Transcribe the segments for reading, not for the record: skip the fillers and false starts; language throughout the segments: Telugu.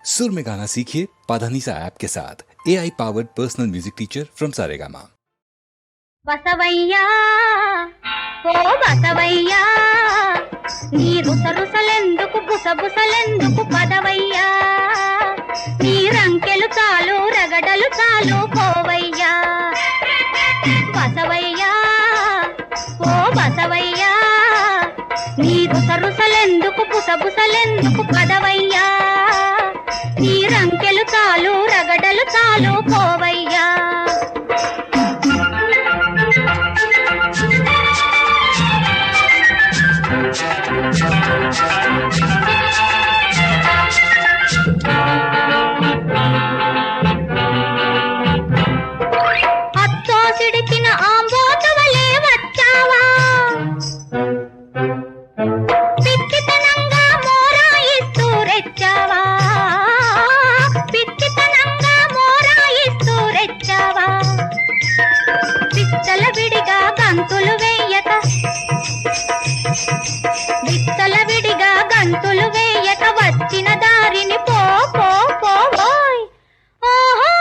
सुर में गाना सीखिए पाधानीसा ऐप के साथ AI powered personal music teacher from Saregama. Basavayya ఓ బసవయ్యా నీ రుసరుసలెందుకు బుసబుసలెందుకు పదవయ్యా నీ రంకెలు చాలు రగడలు చాలు పోవయ్యా బసవయ్యా ఓ బసవయ్యా నీ రుసరుసలెందుకు బుసబుసలెందుకు పదవయ్యా నీ రంకెలు చాలు రగడలు చాలు పోవయ్యా అచ్చోసిడికిన ఆంబోతవలే వచ్చావా పిచ్చితనంగా మోరాయిస్తూ రెచ్చావా పిచ్చితనంగా మోరాయిస్తూ రెచ్చావా పిచ్చల విడిగా గంతులు వేయక విత్తల విడిగా గంతులు వేయక వచ్చిన దారిని పో పో పోయ్ ఓహో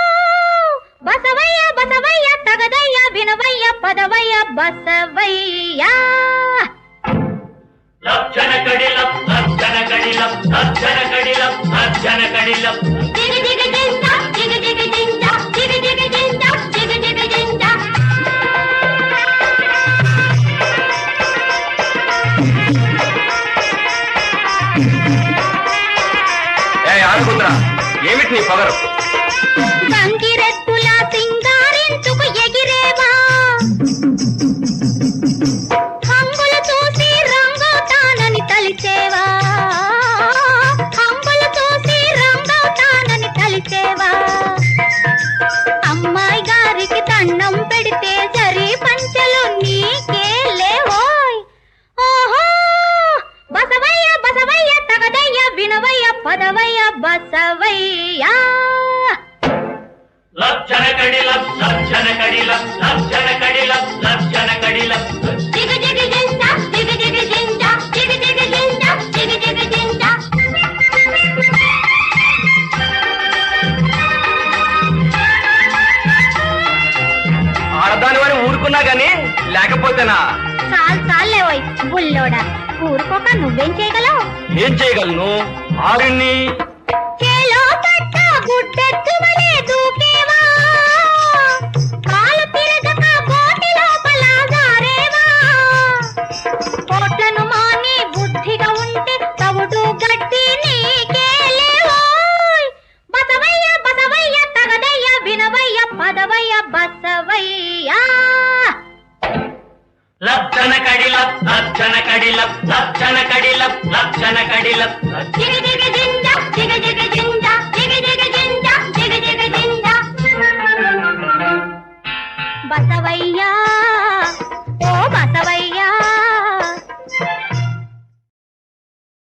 బసవయ్య బసవయ్య తగదయ్య వినవయ్య పదవయ్య బసవయ్య లక్షణ కడిలం లక్షణ కడిలం లక్షణ కడిలం లక్షణ కడిలం దిగి దిగి జింజ దిగి దిగి జింజ దిగి దిగి జింజ దిగి దిగి జింజ ఏమిటి నీ పగరు గంగిరెద్దులా సింగారించుకు ఎగిరేవా హంగులు చూసి రంగవుతానని తలిచేవా హంగులు చూసి రంగవుతానని తలిచేవా అమ్మాయి గారికి దండం పెడితే జరి పంచలు నీకే లేవోయ్ ఓహో బసవయ్య బసవయ్య తగదయ్య వినవయ్య పదవయ్య బసవయ్య లక్షణ కడిలం లక్షణ కడిలం లక్షణ కడిలం లక్షణ కడిలం దిగి దిగి జింజ దిగి దిగి జింజ దిగి దిగి జింజ దిగి దిగి జింజ ఆడదాని వారి ఊరుకున్నా గాని లేకపోతేనా చాలేవోయ్ బుల్లోడా ఊరుకోక నువ్వేం చేయగలవు ఏం చేయగలను ఆరిని చేలో పట్ట గుడ్డెత్తువలే దూకేవా కాలు తిరగక గోటి లోపల జారేవా కోట్లను మాని బుద్ధిగా ఉంటే తవుడు గడ్డి నీకే లేవోయ్ బసవయ్య బసవయ్య తగదయ్య వినవయ్య పదవయ్య బసవయ్య లక్షణ కడిలం లక్షణ కడిలం లక్షణ కడిలం లక్షణ కడిలం దిగి దిగి జింజ దిగి దిగి జింజ దిగి దిగి జింజ దిగి దిగి జింజ బసవయ్యా